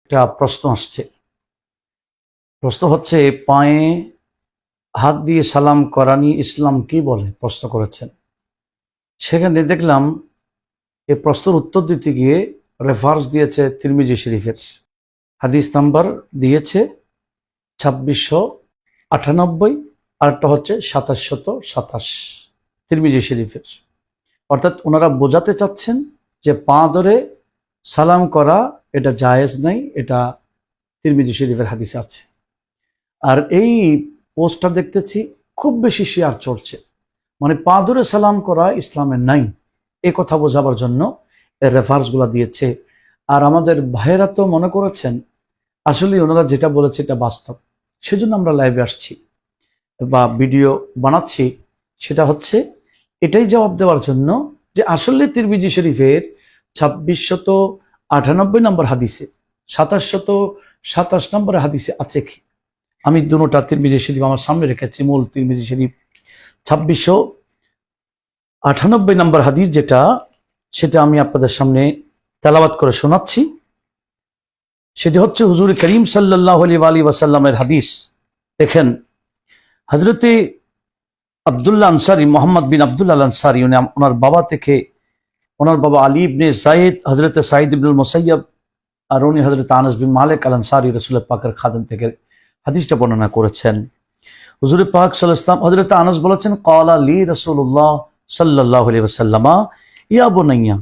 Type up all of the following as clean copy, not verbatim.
একটা প্রশ্ন আসছে। প্রশ্ন হচ্ছে, পায়ে হাত দিয়ে সালাম করা নিয়ে ইসলাম কি বলে, প্রশ্ন করেছেন। সেখানে দেখলাম এই প্রশ্নের উত্তর দিতে গিয়ে রেফারেন্স দিয়েছে তিরমিজি শরীফের, হাদিস নাম্বার দিয়েছে 2698, আরেকটা হচ্ছে 2727 তিরমিজি শরীফের। অর্থাৎ ওনারা বোঝাতে চাচ্ছেন যে পা ধরে সালাম করা এটা জায়েজ নাই, এটা তিরমিজি শরীফের হাদিসে আছে। আর এই পোস্টটা দেখতেছি খুব বেশি শেয়ার চলছে, মানে পা ধরে সালাম করা ইসলামের নাই, এ কথা বোঝাবার জন্য এর রেফারেন্সগুলো দিয়েছে। আর আমাদের ভাইয়েরা তো মনে করেছেন আসলে ওনারা যেটা বলেছে এটা বাস্তব, সেজন্য আমরা লাইভে আসছি বা ভিডিও বানাচ্ছি। সেটা হচ্ছে এটাই জবাব দেওয়ার জন্য যে আসলে তিরমিজি শরীফের 2698 নম্বর হাদিসে 2727 নম্বর হাদিসে আছে কি। আমি দুটোটা তিরমিজি শরীফ আমার সামনে রেখেছি, মূল তিরমিজি শরীফ 2698 নম্বর হাদিস যেটা, সেটা আমি আপনাদের সামনে তেলাওয়াত করে শোনাচ্ছি। সেটি হচ্ছে হুজুর করিম সাল্লাল্লাহু আলাইহি ওয়াসাল্লামের হাদিস। দেখেন, হযরতে আব্দুল্লাহ আনসারী, মোহাম্মদ বিন আব্দুল্লাহ আনসারী, উনি ওনার বাবা থেকে, ওনার বাবা আলী ইবনে যায়েদ, হযরতে সাঈদ ইবনুল মুসাইয়্যিব, আর উনি হযরত আনাস বিন মালিক আল আনসারী রাসূল পাকের খাদেম থেকে হাদিসটা বর্ণনা করেছেন। হুজুর পাক সাল্লাল্লাহু আলাইহি ওয়াসাল্লাম, হযরত আনাস বলেছেন, ক্বালা লি রাসূলুল্লাহ সাল্লাল্লাহু আলাইহি ওয়াসাল্লাম, ইয়া বুনাইয়া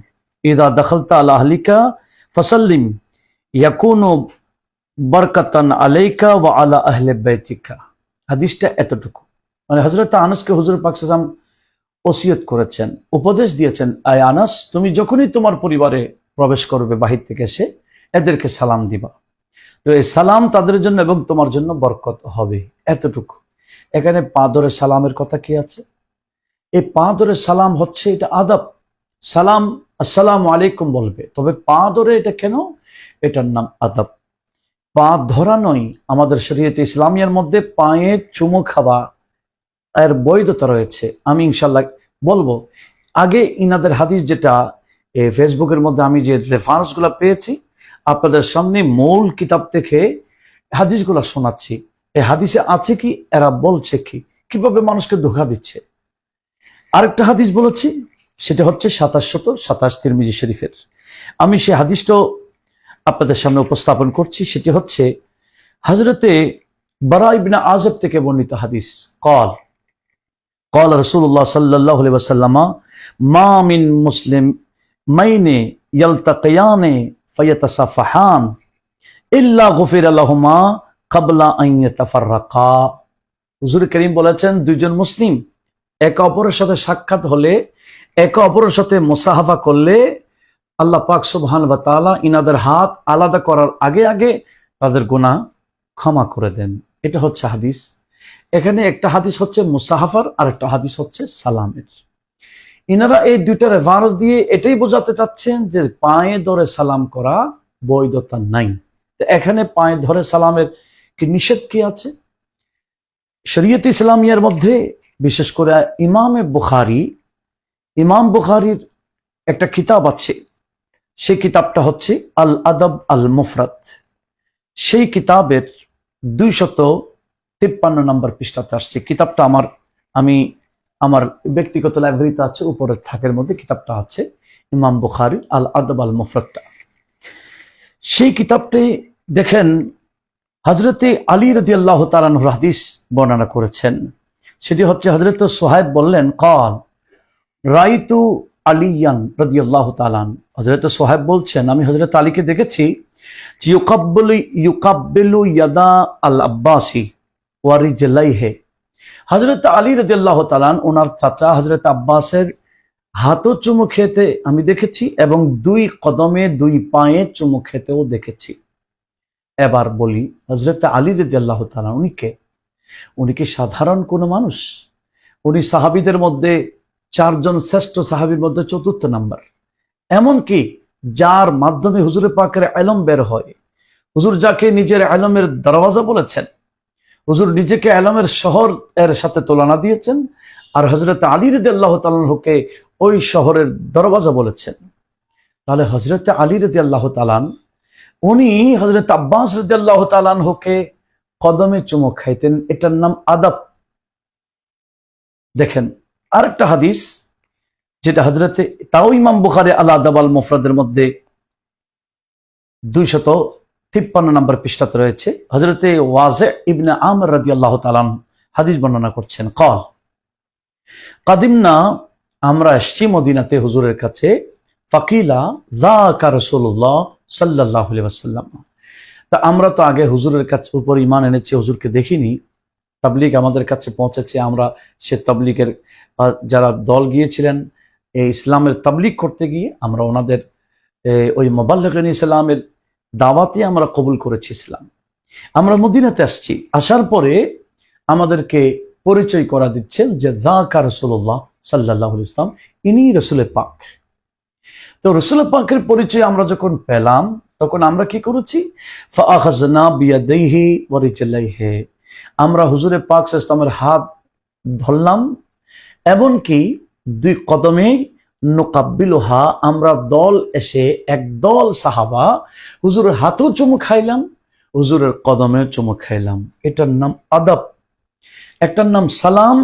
ইযা দাখালতা আলা আহলিকা ফাসাল্লিম ইয়াকুনু বারাকাতান আলাইকা ওয়া আলা আহলি বাইতিকা। হাদিসটা এতটুকু, মানে হযরত আনাসকে হুজুর পাক সাল্লাল্লাহু আলাইহি ওয়াসাল্লাম ওসিয়ত করেছেন, উপদেশ দিয়েছেন, আয় আনাস, তুমি যখনই তোমার পরিবারে প্রবেশ করবে বাহির থেকে এসে এদেরকে সালাম দিবা, তো এই সালাম তাদের জন্য এবং তোমার জন্য বরকত হবে, এতটুকু। এখানে পা ধরে সালামের কথা কি আছে? এই পা ধরে সালাম হচ্ছে এটা আদব। সালাম আসসালামু আলাইকুম বলবে, তবে পা ধরে এটা কেন? এটার নাম আদব। পা ধরা নয়। আমাদের শরীয়তে ইসলামিয়ার মধ্যে পায়ে চুমু খাওয়া এর বৈধতা রয়েছে, আমি ইনশাল্লাহ বলবো। আগে ইনাদের হাদিস যেটা ফেসবুকের মধ্যে আমি যে রেফারেন্সগুলো পেয়েছি আপনাদের সামনে মূল কিতাব থেকে হাদিসগুলো শোনাচ্ছি। এই হাদিসে আছে কি, এরা বলছে কি, কিভাবে মানুষকে ধোঁকা দিচ্ছে। আরেকটা হাদিস বলেছি, সেটা হচ্ছে 2727 তিরমিজি শরীফের। আমি সেই হাদিসটাও আপনাদের সামনে উপস্থাপন করছি। সেটি হচ্ছে হযরতে বারা ইবনে আযিব থেকে বর্ণিত হাদিস। قال رسول الله صلى الله عليه وسلم ما من مسلم مين يلتقيان فيتصافحان إلا غفر لهما قبل أن يتفرقا। হুজুর করিম বলেছেন, দুইজন মুসলিম একে অপরের সাথে সাক্ষাৎ হলে, একে অপরের সাথে মুসাহাফা করলে, আল্লাহ পাক সুবহানাহু ওয়া তাআলা ইনাদের হাত আলাদা করার আগে আগে তাদের গুনাহ ক্ষমা করে দেন। এটা হচ্ছে হাদিস। এখানে একটা হাদিস হচ্ছে মুসাহাফার, আর একটা হাদিস হচ্ছে সালামের। ইনারা এই দুইটা রেফারেন্স দিয়ে এটাই বোঝাতে চাচ্ছেন যে পায়ে ধরে সালাম করা বৈধতা নাই। এখানে পায়ে ধরে সালামের কি নিষেধ কি আছে? শরীয়ত ইসলামিয়ার মধ্যে বিশেষ করে ইমাম বুখারীর একটা কিতাব আছে, সেই কিতাবটা হচ্ছে আল আদব আল মুফরাদ। সেই কিতাবের 253 নম্বর পৃষ্ঠাতে আসছে। কিতাবটা আমার ব্যক্তিগত লাইব্রেরিতে আছে, উপরের থাকের মধ্যে কিতাবটা আছে, ইমাম বুখারীর আল আদব আল মুফরাদটা। সেই কিতাবটি দেখেন হযরতে আলী রাদিয়াল্লাহু তাআলা আনহু হাদিস বর্ণনা করেছেন। সেটি হচ্ছে হযরত সুহাইব বললেন, قال রাইতু আলিয়ান রাদিয়াল্লাহু তাআলা। হযরত সুহাইব বলছেন, আমি হযরত আলীকে দেখেছি ইউকাব্বিলু ইয়াদা আল আব্বাসি ওয়া রিজলাইহি। হযরত আলী রাদিয়াল্লাহু তাআলা ওনার চাচা হযরত আব্বাসের হাতও চুমু খেতে আমি দেখেছি, এবং দুই কদমে দুই পায়ে চুমু খেতেও দেখেছি। এবার বলি, হযরত আলী রাদিয়াল্লাহু তাআলা উনি কি সাধারণ কোনো মানুষ? উনি সাহাবীদের মধ্যে 4 জন শ্রেষ্ঠ সাহাবীর মধ্যে 4র্থ নাম্বার। এমনকি যার মাধ্যমে হুজুর পাকের ইলম বের হয়, হুজুর যাকে নিজের ইলমের দরওয়াজা বলেছেন, হুজুর নিজেকে ইলমের শহর এর সাথে তুলনা দিয়েছেন, আর হযরত আলী রাদিয়াল্লাহু তাআলা আনহুকে ওই শহরের দরওয়াজা বলেছেন। তাহলে হযরত আলী রাদিয়াল্লাহু তাআলা উনি হযরত আব্বাস রাদিয়াল্লাহু তাআলা আনহুকে কদমে চুমু খাইতেন, এটার নাম আদব। দেখেন আরেকটা হাদিস যেটা হযরতে, তাও ইমাম বুখারী আল আদাব আল মুফরাদের মধ্যে 253 নম্বর পৃষ্ঠাতে রয়েছে। হযরতে ওয়াজি ইবনে আমর রাদিয়াল্লাহু তাআলা হাদিস বর্ণনা করছেন, قال কাদিমনা, আমরা এসেছি মদিনাতে হুজুরের কাছে, ফাকিলা যাকা রাসূলুল্লাহ সাল্লাল্লাহু আলাইহি ওয়াসাল্লাম। তা আমরা তো আগে হুজুরের কাছে উপর ঈমান এনেছি, হুজুরকে দেখিনি, তাবলীগ আমাদের কাছে পৌঁছেছে, আমরা সে তাবলীগের যারা দল গিয়েছিলেন এই ইসলামের তাবলীগ করতে গিয়ে আমরা ওনাদের ওই মুবাল্লিগিন ইসলামের দাওয়াতে আমরা কবুল করেছি ইসলাম। আমরা মদিনাতে আসছি, আসার পরে আমাদেরকে পরিচয় করা দিচ্ছেন যে যাকা রাসূলুল্লাহ সাল্লাল্লাহু আলাইহি ওয়াসাল্লাম, ইনি রাসূলে পাক। তো রাসূলে পাকের পরিচয় আমরা যখন পেলাম তখন আমরা কি করেছি, ফাআখাযনা বিয়াদাইহি ওয়া রিজলাইহি, আমরা হুজুরে পাক সাল্লাল্লাহু আলাইহি ওয়াসাল্লামের হাত ধরলাম, এমনকি দুই কদমে নুকাব্বিলুহা, আমরা দল এসে একদল সাহাবা হুজুরের হাতেও চুমু খাইলাম, হুজুরের কদমেও চুমু খাইলাম। এটার নাম আদব। একটার নাম সালাম,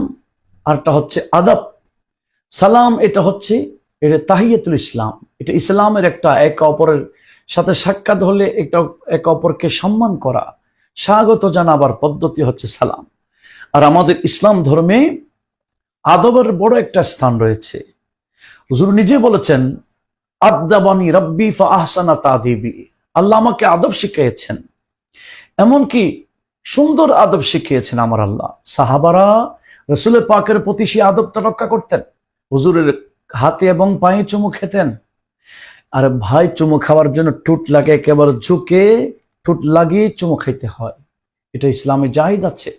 আরটা হচ্ছে আদব। সালাম এটা হচ্ছে এটা তাহিয়াতুল ইসলাম, এটা ইসলামের একটা একে অপরের সাথে সাক্ষাৎ হলে একটা একে অপরকে সম্মান করা, স্বাগত জানাবার পদ্ধতি হচ্ছে সালাম। আর আমাদের ইসলাম ধর্মে আদবের বড় একটা স্থান রয়েছে। হুজুর নিজে বলেছেন, আদাবানি রব্বি ফাআহসানা তাদিবি, আল্লাহ আমাকে আদব শিখিয়েছেন, এমনকি সুন্দর আদব শিখিয়েছেন আমার আল্লাহ। সাহাবারা রাসূলের পাকের প্রতি সে আদবটা রক্ষা করতেন, হুজুরের হাতে এবং পায়ে চুমু খেতেন। আর ভাই চুমু খাওয়ার জন্য ঠোঁট লাগে একেবারে ঝুঁকে ঠোঁট লাগিয়ে চুমু খাইতে হয়, এটা ইসলামে জায়েজ আছে।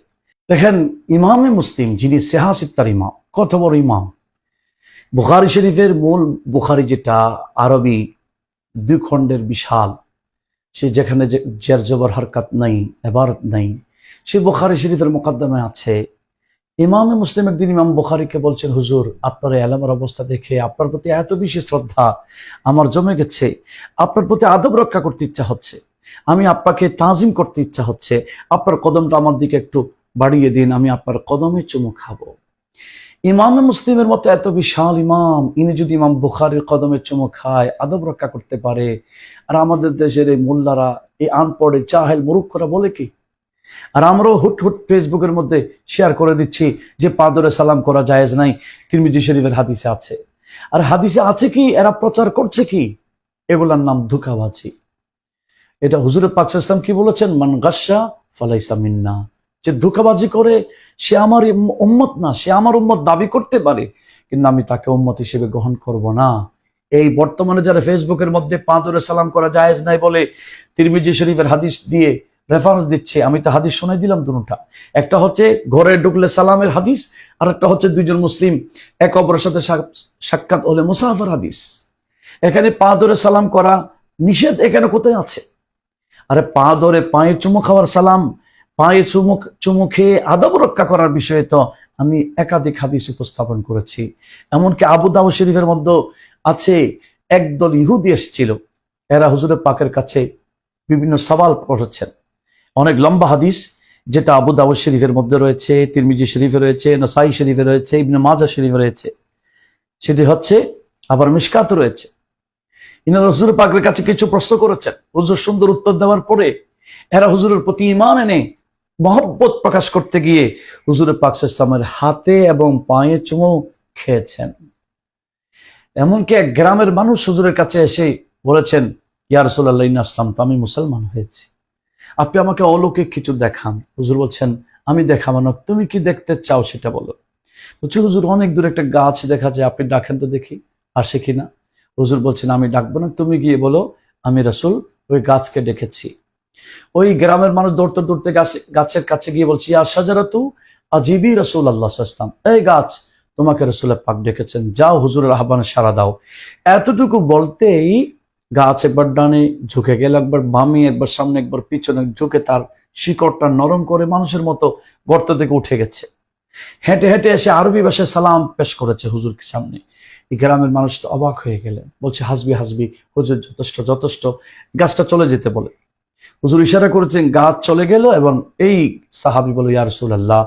দেখেন ইমামে মুসলিম যিনি সিহাসিত্তার ইমাম, কত বড় ইমাম, বুখারী শরীফের মূল বুখারী যেটা আরবি 2 খণ্ডের বিশাল, সে যেখানে জের জবর হরকত নাই, ইবারত নাই, সে বুখারী শরীফের মুকদ্দমায় আছে। ইমামে মুসলিম একদিন ইমাম বুখারীকে বলছেন, হুজুর আপনার এলমের অবস্থা দেখে আপনার প্রতি এত বেশি শ্রদ্ধা আমার জমে গেছে, আপনার প্রতি আদব রক্ষা করতে ইচ্ছা হচ্ছে, আমি আপনাকে তাজিম করতে ইচ্ছা হচ্ছে, আপনার কদমটা আমার দিকে একটু বাড়িয়ে দিন, আমি আপনার কদমে চুমু খাবো। ইমামে মুসলিমের মতো এত বিশাল ইমাম, ইনি যদি ইমাম বুখারীর কদমে চুমু খায়, আদব রক্ষা করতে পারে, আর আমাদের দেশের এই মোল্লারা, এই আনপড়ে জাহেল মুরুক্ষরা বলে কি? আর আমরাও হুট হুট ফেসবুকের মধ্যে শেয়ার করে দিচ্ছি যে পা ধরে সালাম করা জায়েজ নাই, তিরমিজি শরীফের হাদিসে আছে। আর হাদিসে আছে কি, এরা প্রচার করছে কি? এগুলার নাম ধোঁকাবাজি। এটা হুজুর পাক সাল্লাল্লাহু আলাইহি ওয়াসাল্লাম কি বলেছেন, মান গাশশা ফালাইসা মিন্না, যে ধোঁকাবাজি করে সে আমার উম্মত না, সে আমার উম্মত দাবি করতে পারে কিন্তু আমি তাকে উম্মত হিসেবে গ্রহণ করব না। এই বর্তমানে যারা ফেসবুকের মধ্যে পা ধরে সালাম করা জায়েজ নাই বলে তিরমিজি শরীফের হাদিস দিয়ে রেফারেন্স দিচ্ছে, আমি তো হাদিস শোনাই দিলাম দুটোটা। একটা হচ্ছে ঘরে ঢুকলে সালামের হাদিস, আর একটা হচ্ছে দুইজন মুসলিম এক অপরের সাথে সাক্ষাৎ হলে মুসাফার হাদিস। এখানে পা ধরে সালাম করা নিষেধ, এখানে কোথায় আছে? আরে পা ধরে পায়ে চুমু খাওয়ার সালাম, পায়ে চুমু খেয়ে আদব রক্ষা করার বিষয়ে তো আমি একাধিক হাদিস উপস্থাপন করেছি। এমনকি আবু দাউদ শরীফের মধ্যে আছে, একদল ইহুদি এসেছিল, এরা হুজুরের পাকের কাছে বিভিন্ন সওয়াল করেছেন। অনেক লম্বা হাদিস, যেটা আবু দাউদ শরীফের মধ্যে রয়েছে, তিরমিজি শরীফে রয়েছে, নাসাই শরীফে রয়েছে, ইবনে মাজাহ শরীফে রয়েছে, সেটি হচ্ছে আবার মিশকাত রয়েছে। ইনারা হুজুরের পাকের কাছে কিছু প্রশ্ন করেছেন, হুজুর সুন্দর উত্তর দেওয়ার পরে এরা হুজুরের প্রতি ঈমান এনে মহব্বত প্রকাশ করতে গিয়ে হুজুরের পাক সাল্লাল্লাহু আলাইহি ওয়াসাল্লামের হাতে এবং পায়ে চুমু খেয়েছেন। এমনকি এক গ্রামের মানুষ হুজুরের কাছে এসে বলেছেন, ইয়া রাসূলুল্লাহ ইন্নী আসলামতু, আমি মুসলমান হয়েছি, আপনি আমাকে অলৌকিক কিছু দেখান। হুজুর বলছেন, আমি দেখাবো না, তুমি কি দেখতে চাও সেটা বলো। বলছি, হুজুর অনেক দূরে একটা গাছ দেখা যায়, আপনি ডাকেন তো দেখি আসে কিনা। হুজুর বলছেন, আমি ডাকবো না, তুমি গিয়ে বলো আমি রাসূল ওই গাছকে ডেকেছি। ওই গ্রামের মানুষ দৌড়তে দৌড়তে গাছের কাছে গিয়ে বলছি, ইয়া শাজারাতু আজিবি রাসূলুল্লাহ সাল্লাল্লাহু আলাইহি ওয়াসাল্লাম, এই গাছ তোমাকে রাসূলের পাক ডেকেছেন, যাও হুজুরের আহ্বানে সাড়া দাও। এতটুকু বলতেই গাছ একবার ডানে ঝুঁকে গেল, একবার বামে, একবার সামনে, একবার পিছনে ঝুঁকে তার শিকড়টা নরম করে মানুষের মতো গর্ত থেকে উঠে গেছে। হেঁটে হেঁটে এসে আরবি ভাষায় সালাম পেশ করেছে হুজুরকে সামনে। এই গ্রামের মানুষ তো অবাক হয়ে গেলেন, বলছে হাসবি হাসবি, হুজুর যথেষ্ট যথেষ্ট, গাছটা চলে যেতে বলে। হুজুর ইশারা করেছেন, গাছ চলে গেল এবং এই সাহাবী বলে, ইয়া রাসূলুল্লাহ,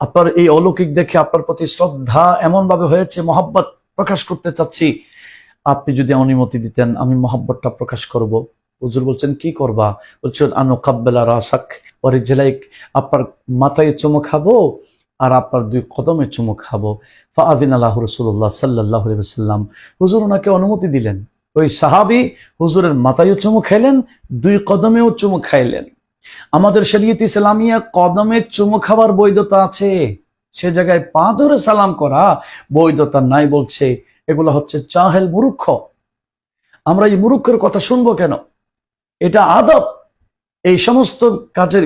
আপনার এই অলৌকিক দেখে আপনার প্রতি শ্রদ্ধা এমন ভাবে হয়েছে, মহব্বত প্রকাশ করতে চাচ্ছি, আপনি যদি অনুমতি দিতেন আমি মহব্বতটা প্রকাশ করব। হুজুর বলছেন, কি করবা? বলছেন, আনুকাব্বিলা রাসাক ওয়া রিজলাইক, আপনার মাথায় চুমু খাবো আর আপনার দুই কদমে চুমু খাবো। ফাআযিনা লাহু রাসূলুল্লাহ সাল্লাল্লাহু আলাইহি ওয়াসাল্লাম, হুজুর ওনাকে অনুমতি দিলেন। ওই সাহাবী হুজুরের মাথায়ও চুমু খাইলেন, দুই কদমেও চুমু খাইলেন। আমাদের শরীয়ত ইসলামিয়া কদমে চুমু খাবার বৈধতা আছে, সে জায়গায় পা ধরে সালাম করা বৈধতা নাই বলছে। এগুলো হচ্ছে জাহেল, মূর্খ। আমরা এই মূর্খের কথা শুনবো কেন? এটা আদব। এই সমস্ত কাজের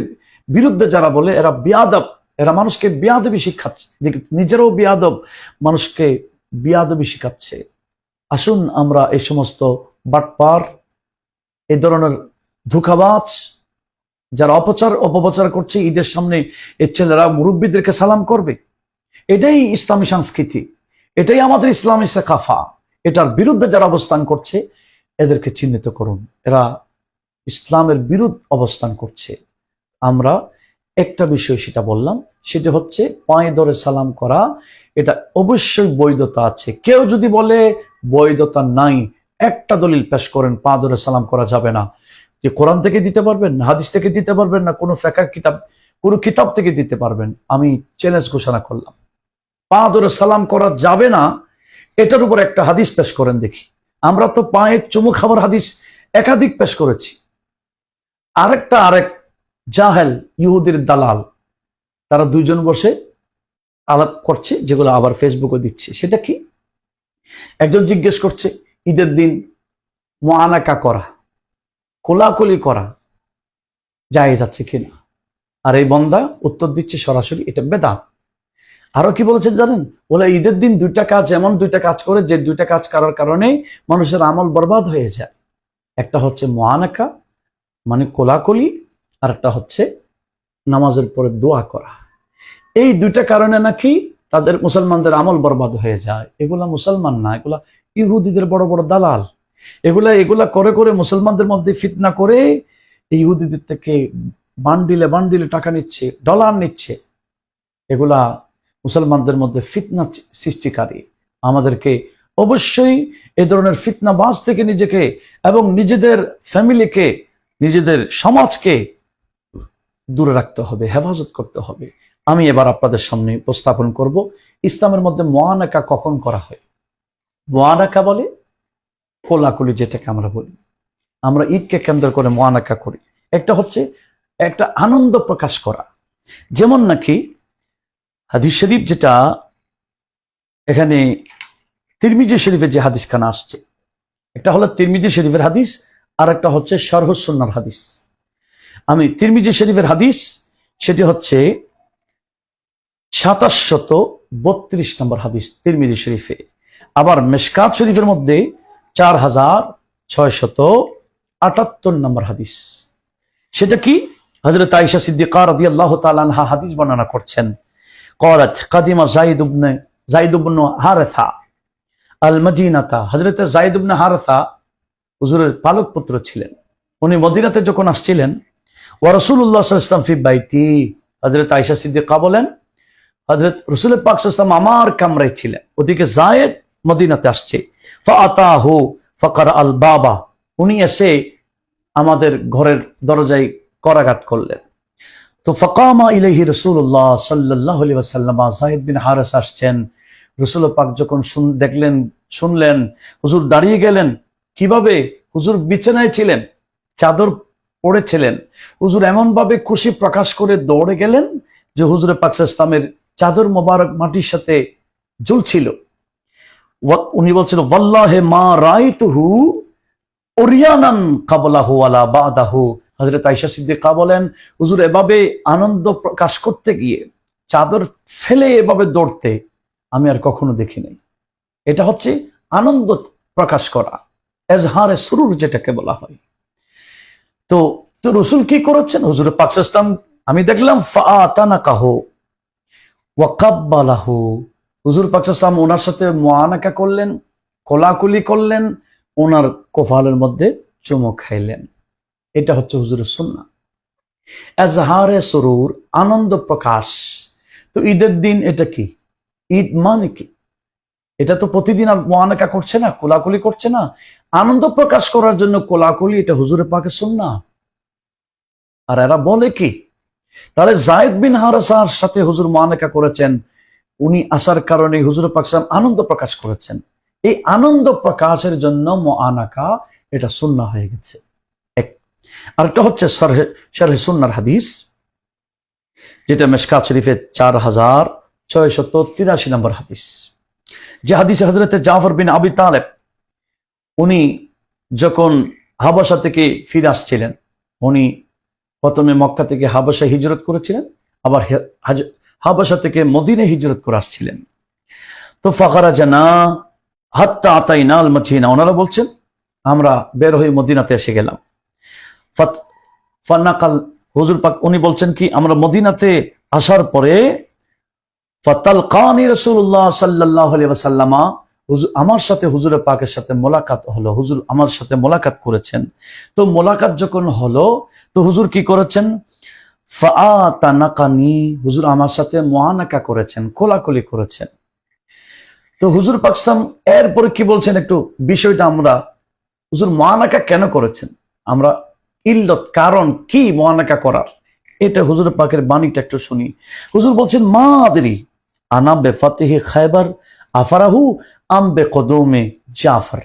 বিরুদ্ধে যারা বলে এরা বিয়াদব, এরা মানুষকে বিয়াদবি শিখাচ্ছে, নিজেরাও বিয়াদব, মানুষকে বিয়াদবি শিখাচ্ছে। আসুন আমরা এই সমস্ত বাটপার, এই ধরনের ধোঁকাবাজ যারা অপপ্রচার করছে, ঈদের সামনে এই ছেলেরা মুরব্বীদেরকে সালাম করবে, এটাই ইসলামী সংস্কৃতি, এটাই আমাদের ইসলামী সাকাফা। এটার বিরুদ্ধে যারা অবস্থান করছে এদেরকে চিহ্নিত করুন, এরা ইসলামের বিরুদ্ধে অবস্থান করছে। আমরা একটা বিষয় সেটা বললাম, সেটা হচ্ছে পায়ে ধরে সালাম করা, এটা অবশ্যই বৈধতা আছে। কেউ যদি বলে বৈধতা নাই, একটা দলিল পেশ করেন পা ধরে সালাম করা যাবে না। যে কোরআন থেকে দিতে পারবেন না, হাদিস থেকে দিতে পারবেন না, কোনো ফিকহ কিতাব, কোনো কিতাব থেকে দিতে পারবেন? আমি চ্যালেঞ্জ ঘোষণা করলাম, পা ধরে সালাম করা যাবে না, এটার উপর একটা হাদিস পেশ করেন দেখি। আমরা তো পায়ে চুমু খাবার হাদিস একাধিক পেশ করেছি। আরেক জাহেল ইহুদির দালাল, তারা দুইজন বসে আলাপ করছে, যেগুলো আবার ফেসবুকে দিচ্ছে। সেটা কি? একজন জিজ্ঞেস করছে, ঈদের দিন মুআনাকা করা, কোলাকুলি করা জায়েজ আছে কিনা? আর এই বন্দা উত্তর দিচ্ছে সরাসরি, এটা বেদাত। আরো কি বলেছেন জানেন? বলে ঈদের দিন দুইটা কাজ, এমন দুইটা কাজ করে যে দুইটা কাজ করার কারণে মানুষের আমল বরবাদ হয়ে যায়। একটা হচ্ছে মুআনাকা মানে কোলাকুলি, আর একটা হচ্ছে নামাজের পরে দোয়া করা। এই দুইটা কারণে নাকি তাদের মুসলমানদের আমল বরবাদ হয়ে যায়। এগুলা মুসলমান না, এগুলা ইহুদিদের বড় বড় দালাল। এগুলা করে করে মুসলমানদের মধ্যে ফিতনা করে ইহুদিদের থেকে বান্ডিলে বান্ডিলে টাকা নিচ্ছে, ডলার নিচ্ছে। এগুলা মুসলমানদের মধ্যে ফিতনা সৃষ্টিকারী। আমাদেরকে অবশ্যই এ ধরনের ফিতনাবাজ থেকে নিজেকে এবং নিজেদের ফ্যামিলিকে, নিজেদের সমাজকে দূরে রাখতে হবে, হেফাজত করতে হবে। আমি এবার আপনাদের সামনে উপস্থাপন করব ইসলামের মধ্যে মুআনাকা কখন করা হয়। মুআনাকা বলে কোলাকুলি, যেটাকে আমরা বলি। আমরা ঈদকে কেন্দ্র করে মুআনাকা করি। একটা হচ্ছে একটা আনন্দ প্রকাশ করা, যেমন নাকি হাদিস শরীফ, যেটা এখানে তিরমিজি শরীফের যে হাদিসখানা আসছে, একটা হলো তিরমিজি শরীফের হাদিস, আর একটা হচ্ছে শরহ সুন্নাহর হাদিস। আমি তিরমিজি শরীফের হাদিস, সেটি হচ্ছে 2732 নম্বর হাদিস তিরমিজি শরীফে। আবার মিশকাত শরীফের মধ্যে 4678 নম্বর হাদিস। সেটা কি? হযরত আয়েশা সিদ্দিকা রাদিয়াল্লাহু তাআলা আনহা হাদিস বর্ণনা করছেন, ক্বালাত কাদিমা যায়েদ ইবনে হারেসা আল মদিনাতা। হযরত যায়েদ ইবনে হারেসা হুজুরের পালক পুত্র ছিলেন। উনি মদিনাতে যখন আসছিলেন, ওয়া রাসূলুল্লাহ সাল্লাল্লাহু আলাইহি ওয়াসাল্লাম ফি বাইতি, হযরত আয়েশা সিদ্দিকা বলেন, হযরত রাসূল পাক সাল্লাল্লাহু আলাইহি ওয়াসাল্লাম আমার কামরায় ছিলেন। ওদিকে যায়েদ মদিনাতে আসছে। ফাআতাহু ফাকারা আল বাবা, উনি এসে আমাদের ঘরের দরজায় করাঘাত করলেন। তো ফাকামা ইলাইহি রাসূলুল্লাহ সাল্লাল্লাহু আলাইহি ওয়াসাল্লাম, যায়েদ বিন হারেসা আসছেন। রাসূল পাক যখন শুনলেন, হুজুর দাঁড়িয়ে গেলেন। কিভাবে? হুজুর বিছানায় ছিলেন, চাদর পড়েছিলেন। হুজুর এমন ভাবে খুশি প্রকাশ করে দৌড়ে গেলেন যে হুজুর পাক সাল্লাল্লাহু আলাইহি ওয়াসাল্লামের চাদর মোবারক মাটির সাথে ঝুলছিল। উনি বলছেন, ওয়াল্লাহি মা রাআইতুহু উরিয়ানান ক্বাবলাহু ওয়ালা বাদাহু। হযরত আয়েশা সিদ্দিকা বলেন, হুজুর এভাবে আনন্দ প্রকাশ করতে গিয়ে চাদর ফেলে এভাবে দৌড়তে আমি আর কখনো দেখি নাই। এটা হচ্ছে আনন্দ প্রকাশ করা, এজহারে সুরুর যেটাকে বলা হয়। তো রাসূল কি করেছেন? হুজুর পাক সাল্লাল্লাহু আলাইহি ওয়াসাল্লাম আমি দেখলাম ফাআতানাকাহু ওয়া কাব্বালাহু, হুজুর পাক সাল্লাল্লাহু আলাইহি ওয়াসাল্লাম ওনার সাথে মুআনাকা করলেন কোলাকুলি করলেন, ওনার কপালের মধ্যে চুমু খাইলেন। এটা হচ্ছে হুজুরের সুন্নাহ। এজহারে সুরুর, আনন্দ প্রকাশ। তো ঈদের দিন এটা কি? ঈদ মানে কি? এটা তো প্রতিদিন আর মুআনাকা করছে না, কোলাকুলি করছে না, আনন্দ প্রকাশ করার জন্য কোলাকুলি, এটা হুজুরের পাকের সুন্নাহ। আর এরা বলে কি? তাহলে যায়েদ বিন হারেসার সাথে হুজুর মুআনাকা করেছেন, উনি আসার কারণে হুজুর পাক সাল্লাল্লাহু আলাইহি ওয়াসাল্লাম আনন্দ প্রকাশ করেছেন। এই আনন্দ প্রকাশের জন্য মুআনাকা এটা সুন্নাহ হয়ে গেছে। এক। আরেকটা হচ্ছে শারহে সুন্নাহর হাদিস, যেটা মিশকাত শরীফে 4683 নম্বর হাদিস। যে হাদিসে হযরতে জাফর বিন আবি তালেব, উনি যখন হাবাসা থেকে ফিরে আসছিলেন, উনি প্রথমে মক্কা থেকে হাবাসা হিজরত করেছিলেন, আবার হাবাসা থেকে মদিনায় হিজরত করে আসছিলেন। তো ফাখারাজানা হাত্তা আতাইনা আল মদিনা, ওনারা বলছেন আমরা বের হয়ে মদিনাতে এসে গেলাম। ফানাকাল, হুজুর পাক উনি বলছেন কি, আমরা মদিনাতে আসার পরে ফাতালকানি রাসূলুল্লাহ সাল্লাল্লাহু আলাইহি ওয়াসাল্লাম, আমার সাথে হুজুরের পাকের সাথে মোলাকাত হলো, হুজুর আমার সাথে মোলাকাত করেছেন। তো মোলাকাত যখন হলো, তো হুজুর কি করেছেন? ফাআতানাকানি, হুজুর আমার সাথে মুআনাকা করেছেন, কোলাকুলি করেছেন। তো হুজুর পাক সাল্লাল্লাহু আলাইহি ওয়াসাল্লাম এরপরে কি বলছেন, একটু বিষয়টা আমরা, হুজুর মুআনাকা কেন করেছেন, আমরা ইল্লত, কারণ কি মুআনাকা করার, এটা হুজুর পাকের বাণীটা একটু শুনি। হুজুর বলছেন, মা আদরি আনা বেফাতিহি খায়বার আফারাহু আম বেকদুমে জাফর,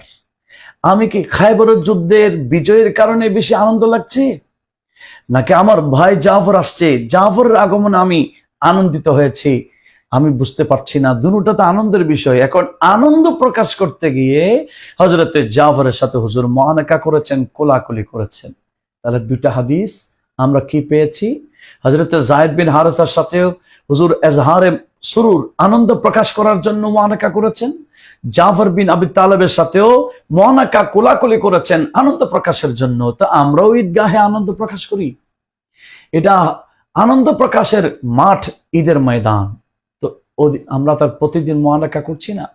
আমি কি খায়বরের যুদ্ধের বিজয়ের কারণে বেশি আনন্দ লাগছে, নাকি আমার ভাই জাফর আসছে, জাফরের আগমনে আমি আনন্দিত হয়েছি, আমি বুঝতে পারছি না। দুটোটা তো আনন্দের বিষয়। এখন আনন্দ প্রকাশ করতে গিয়ে হযরতে জাফরের সাথে হুজুর মুআনাকা করেছেন, কোলাকুলি করেছেন। তাহলে দুইটা হাদিস আমরা কি পেয়েছি? হযরতে যায়েদ বিন হারেসার সাথেও হুজুর এজহারে সুরুর, আনন্দ প্রকাশ করার জন্য মুআনাকা করেছেন। জাফর বিন আবি তালেবের সাথেও মুআনাকা, কোলাকুলি করেছেন আনন্দ প্রকাশের জন্য। তো আমরাও ঈদগাহে আনন্দ প্রকাশ করি, এটা আনন্দ প্রকাশের মাঠ, ঈদের ময়দান। তো আমরা তার প্রতিদিন মুআনাকা করছি না?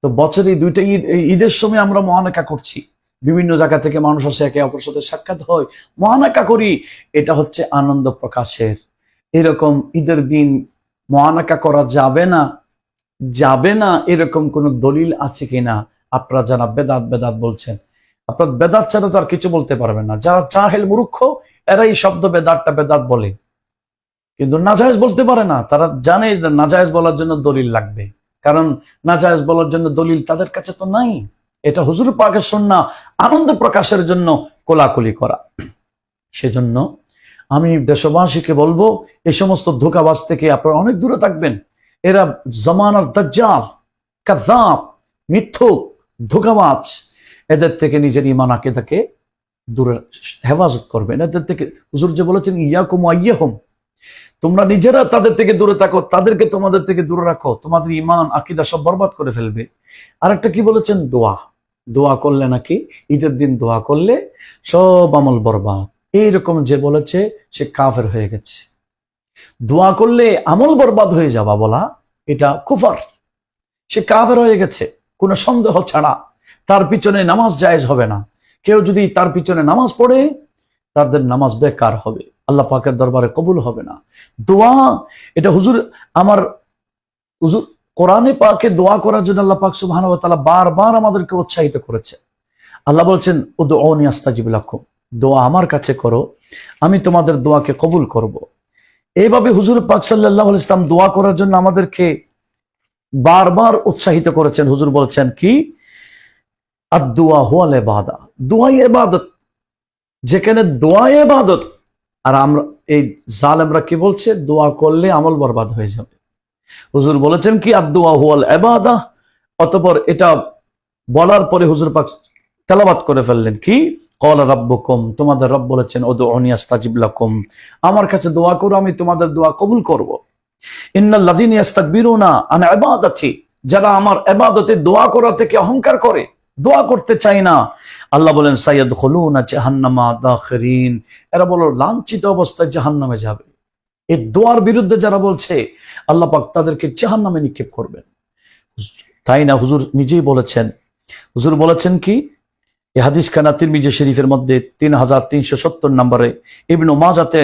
তো বছরে দুইটা ঈদ, ঈদের সময় আমরা মুআনাকা করছি, বিভিন্ন জায়গা থেকে মানুষ আসে, একে অপরের সাথে সাক্ষাৎ হয়, মুআনাকা করি, এটা হচ্ছে আনন্দ প্রকাশের। এরকম ঈদের দিন মুআনাকা করা যাবে না এরকম কোন দলিল আছে কিনা? আপনারা যারা বেদাত বলছেন, আপনার বেদাত ছাড়া তো আর কিছু বলতে পারবেন না। যারা জাহেল মূর্খ, এরা এই শব্দ বেদাত বলে, কিন্তু নাজায়েজ বলতে পারে না। তারা জানে যে নাজায়েজ বলার জন্য দলিল লাগবে, কারণ নাজায়েজ বলার জন্য দলিল তাদের কাছে তো নাই। এটা হুজুর পাকের সুন্নাহ, আনন্দ প্রকাশের জন্য কোলাকুলি করা। সেজন্য আমি দেশবাসীকে বলবো, এই সমস্ত ধোঁকাবাজ থেকে আপনারা অনেক দূরে থাকবেন। এরা জামানার দাজ্জাল, কাযযাব, মিথ্যুক, ধোঁকাবাজ, এদের থেকে নিজের ঈমান আকীদাকে দূরে হেফাজত করবেন। এদের থেকে হুজুর যে বলেছেন, ইয়াকুম ওয়া ইয়্যাহুম, তোমরা নিজেরা তাদের থেকে দূরে থাকো, তাদেরকে তোমাদের থেকে দূরে রাখো, তোমাদের ঈমান আকীদা সব বরবাদ করে ফেলবে। আরেকটা কি বলেছেন? দোয়া করলে নাকি ঈদের দিন দোয়া করলে সব আমল বরবাদ। এইরকম যে বলেছে সে কাফের হয়ে গেছে। দোয়া করলে আমল বরবাদ হয়ে যাওয়া বলা, এটা কুফর, সে কাফের হয়ে গেছে কোনো সন্দেহ ছাড়া। তার পিছনে নামাজ জায়েজ হবে না। কেউ যদি তার পিছনে নামাজ পড়ে, তাদের নামাজ বেকার হবে, আল্লাহ পাকের দরবারে কবুল হবে না। দোয়া, এটা হুজুর কোরআনে পাকে দোয়া করার জন্য আল্লাহ পাক সুবহানাহু ওয়া তাআলা বারবার আমাদেরকে উৎসাহিত করেছে। আল্লাহ বলছেন, উদউনি আস্তাজিব লাকুম, দোয়া আমার কাছে করো, আমি তোমাদের দোয়াকে কবুল করব। এইভাবে হুজুর পাক সাল্লাল্লাহু আলাইহি ওয়াসাল্লাম দোয়া করার জন্য আমাদেরকে বারবার উৎসাহিত করেছেন। হুজুর বলছেন কি, আদ-দুআ হুয়াল ইবাদা, দোয়াই ইবাদত। যেখানে দোয়াই ইবাদত, আর আমরা এই জালেমরা কি বলছে, দোয়া করলে আমল বরবাদ হয়ে যাবে। হুজুর বলেছেন কি, আদ-দুআ হুয়াল ইবাদা। অতঃপর এটা বলার পরে হুজুর পাক তেলাওয়াত করে ফেললেন কি, ক্বালা রাব্বুকুম, তোমাদের রব বলেছেন, উদউনি আস্তাজিব লাকুম, আমার কাছে দোয়া করো, আমি তোমাদের দোয়া কবুল করব। ইন্নাল্লাযীনা ইস্তাকবিরুনা আন ইবাদাতি, যারা আমার ইবাদতে দোয়া করা থেকে অহংকার করে, দোয়া করতে চায় না, আল্লাহ বলেন সাইয়াদখুলুনা জাহান্নামা দাখিরিন, এরা বলো লাঞ্ছিত অবস্থায় জাহান্নামে যাবে। এই দোয়ার বিরুদ্ধে যারা বলছে, আল্লাহ পাক তাদেরকে জাহান্নামে নিক্ষেপ করবেন। তাই না? হুজুর নিজেই বলেছেন। হুজুর বলেছেন কি, এই হাদিস খানা তিরমিজি শরীফের মধ্যে 3370 নম্বরে, ইবনে মাজাতে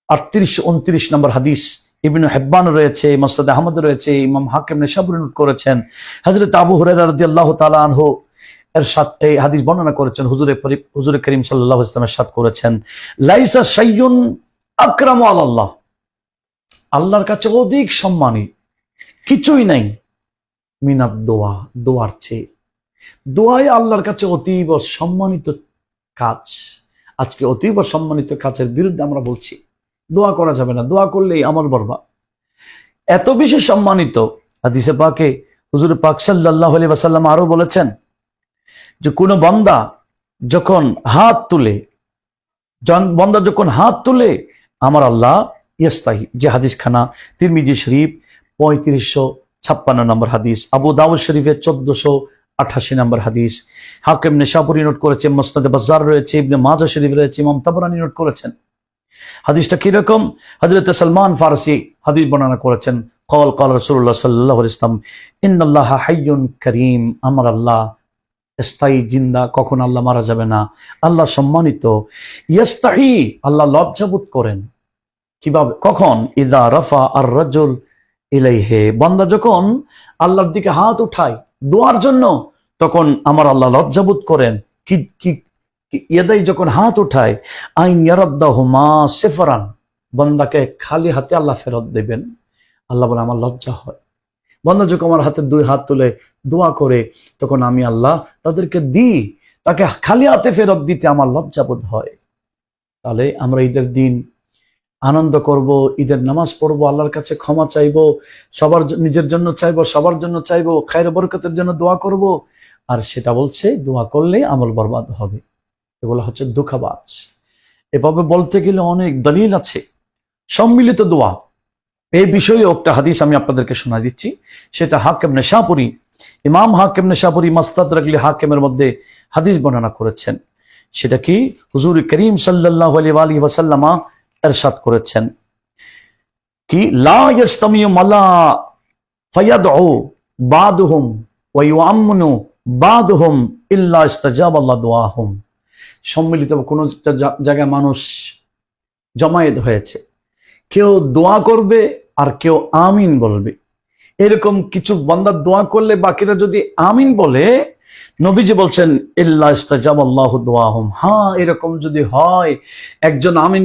38-29 নম্বর হাদিস, ইবনে হিব্বান রয়েছে, মুসনাদ আহমদ রয়েছে, ইমাম হাকিম নেশাবুরি নোট করেছেন। হযরত আবু হুরায়রা রাদিয়াল্লাহু তাআলা আনহু এর সাথে এই হাদিস বর্ণনা করেছেন। হুজুর করিম সাল্লাল্লাহু আলাইহি ওয়াসাল্লাম সাথ করেছেন, লাইসা শাইউন আকরামু আলাল্লাহ, আল্লাহর কাছে অধিক সম্মানী কিছুই নাই মিনাদ দোয়া, দোয়ার চেয়ে। দোয়াই আল্লাহর কাছে অতীব সম্মানিত কাজ। আজকে অতীব সম্মানিত কাজের বিরুদ্ধে আমরা বলছি দোয়া করা যাবে না, দোয়া করলেই আমল বরবাদ। এত বেশি সম্মানিত হাদিসে পাকে হুজুর পাক সাল্লাল্লাহু আলাইহি ওয়াসাল্লাম আরো বলেছেন যে কোন বান্দা যখন হাত তুলে আমার আল্লাহ ইয়াস্তাহি, যে হাদিস খানা তিরমিজি শরীফ 3556 নম্বর হাদিস, আবু দাউদ শরীফের 1488 নম্বর হাদিস, হাকিম নেশাপুরি নোট করেছে, মুসনাদে বাজ্জার রয়েছে, ইবনে মাজাহ শরীফ রয়েছে, ইমাম তাবরানী নোট করেছেন। হাদিসটা কিরকম? হযরত সালমান ফারসি হাদিস বর্ণনা করেছেন, ক্বাল ক্বাল রাসূলুল্লাহ সাল্লাল্লাহু আলাইহি ওয়াসাল্লাম, ইন্নাল্লাহা হাইয়ুন কারীম, আমার আল্লাহ স্থায়ী জিন্দা, কখন আল্লাহ মারা যাবে না, আল্লাহ সম্মানিত। ইয়াস্তাহি, আল্লাহ লজ্জাবোধ করেন। কিভাবে? কখন? ইদা রাফা আর রাজুল ইলাইহি, বান্দা যখন আল্লাহর দিকে হাত উঠায় দোয়ার জন্য, তখন আমার আল্লাহ লজ্জাবোধ করেন। কি ইয়াদাই, যখন হাত উঠায়, আইন ইয়ারাদ্দাহুমা সিফরান, বান্দাকে খালি হাতে আল্লাহ ফেরত দেবেন। আল্লাহ বলে আমার লজ্জা হয়, বান্দা যখন আমার হাতে দুই হাত তুলে দোয়া করে, তখন আমি আল্লাহ তাদেরকে দিই, তাকে খালি হাতে ফেরত দিতে আমার লজ্জাবোধ হয়। তাহলে আমরা ঈদের দিন আনন্দ করব, ঈদের নামাজ পড়বো, আল্লাহর কাছে ক্ষমা চাইবো, সবার নিজের জন্য চাইবো, সবার জন্য চাইবো, খায়ের বরকতের জন্য দোয়া করব। আর সেটা বলছে দোয়া করলে আমল বরবাদ হবে। এগুলো হচ্ছে ধোঁকাবাজ। এভাবে বলতে গেলে অনেক দলিল আছে। সম্মিলিত দোয়া, এই বিষয়ে একটা হাদিস আমি আপনাদেরকে শোনা দিচ্ছি। সেটা হাকিম নেশাপুরি, ইমাম হাকিম নেশাপুরি মুস্তাদরাক হাকিমের মধ্যে হাদিস বর্ণনা করেছেন। সেটা কি, হুজুর করিম সাল্লাল্লাহু আলাইহি ওয়াসাল্লাম ইরশাদ করেছেন কি, লা ইস্তামিউ মালা ফায়াদউ বাদুহুম ওয়া ইউআম্মুনু বাদুহুম ইল্লা ইস্তাজাবাল্লাহু দুআহুম। সম্মিলিত কোন একটা জায়গায় মানুষ জমায়েত হয়েছে, কেউ দোয়া করবে আর কেউ আমিন বলবে। এরকম কিছু বান্দা দোয়া করলে বাকিরা যদি আমিন বলে, নবীজি বলছেন ইল্লা ইস্তাজাবাল্লাহু দুআহুম, হ্যাঁ এরকম যদি হয়, একজন আমিন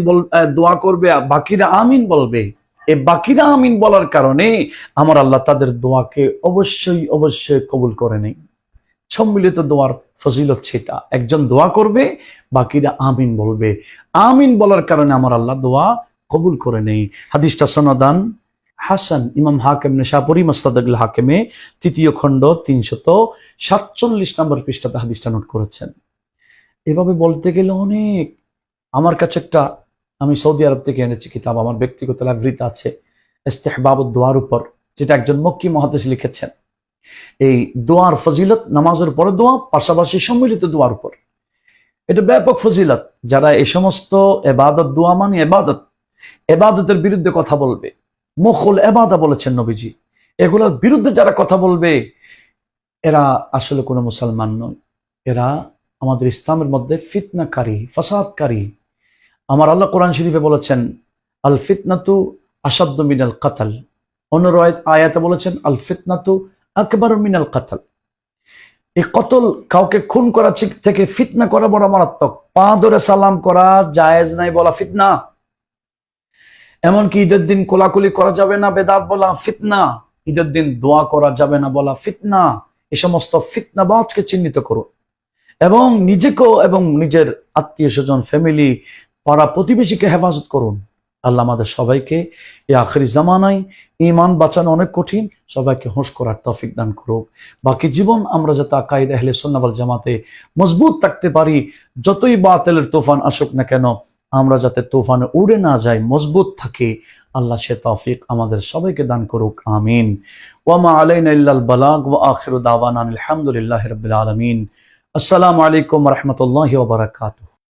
দোয়া করবে, বাকিরা আমিন বলবে, এই বাকিরা আমিন বলার কারণে আমার আল্লাহ তাদের দোয়াকে অবশ্যই অবশ্যই কবুল করে নেই। সম্মিলিত দোয়ার ফজিলত সেটা, একজন দোয়া করবে, বাকিরা আমিন বলবে, আমিন বলার কারণে আমার আল্লাহ দোয়া কবুল করে নেই। হাদিসটা সনদান হাসান, ইমাম হাকিম নেশাপুরি মুস্তাদরাক হাকিমে 3য় খণ্ড 347 নম্বর পৃষ্ঠাতে হাদিসটা নোট করেছেন। এভাবে বলতে গেলে অনেক। আমার কাছে একটা, আমি সৌদি আরব থেকে এনেছি কিতাব, আমার ব্যক্তিগত লাইব্রেরিতে আছে, ইস্তিহবাবুদ দোয়ার উপর, যেটা একজন মক্কি মুহাদ্দিস লিখেছেন। এই দোয়ার ফজিলত, নামাজের পরে দোয়া, পাশাপাশি সম্মিলিত দোয়ার উপর, এটা ব্যাপক ফজিলত। যারা এই সমস্ত ইবাদত, দোয়া মানে ইবাদত, ইবাদতের বিরুদ্ধে কথা বলবে, মুখুল ইবাদা বলেছেন নবীজি, এগুলোর বিরুদ্ধে যারা কথা বলবে, এরা আসলে কোনো মুসলমান নয়, এরা আমাদের ইসলামের মধ্যে ফিতনাকারী, ফাসাদকারী। আমার আল্লাহ কোরআন শরীফে বলেছেন আল ফিতনাতু আসাদ্দু মিনাল কাতাল, অন্য আয়াতে বলেছেন আল ফিতনাতু আকবারু মিনাল কাতাল। এই কতল, কাউকে খুন করা থেকে ফিতনা করা বড় মারাত্মক। পা ধরে সালাম করা জায়েজ নাই বলা ফিতনা, এমনকি ঈদের দিন কোলাকুলি করা যাবে না বেদাত বলা ফিতনা, ঈদের দিন দোয়া করা যাবে না বলা ফিতনা। এই সমস্ত ফিতনাবাজকে চিহ্নিত করুন এবং নিজেকেও এবং নিজের আত্মীয় স্বজন, ফ্যামিলি, পাড়া প্রতিবেশীকে হেফাজত করুন। আল্লাহ আমাদের সবাইকে এই আখিরি জামানায় ঈমান বাঁচানো অনেক কঠিন, সবাইকে হোশ করার তৌফিক দান করুক। বাকি জীবন আমরা যাতে আকাইদ আহলে সুন্নাহ ওয়াল জামাতে মজবুত থাকতে পারি, যতই বাতিলের তুফান আসুক না কেন, আমরা যাতে তুফানে উড়ে না যাই, মজবুত থাকি, আল্লাহ সে তৌফিক আমাদের সবাইকে দান করুক। আমিন। ওয়া মা আলাইনা ইল্লাল বালাগ ওয়া আখিরু দাওয়ানা আলহামদুলিল্লাহি রাব্বিল আলামিন। আসসালামু আলাইকুম ওয়া রাহমাতুল্লাহি ওয়া বারাকাতুহু।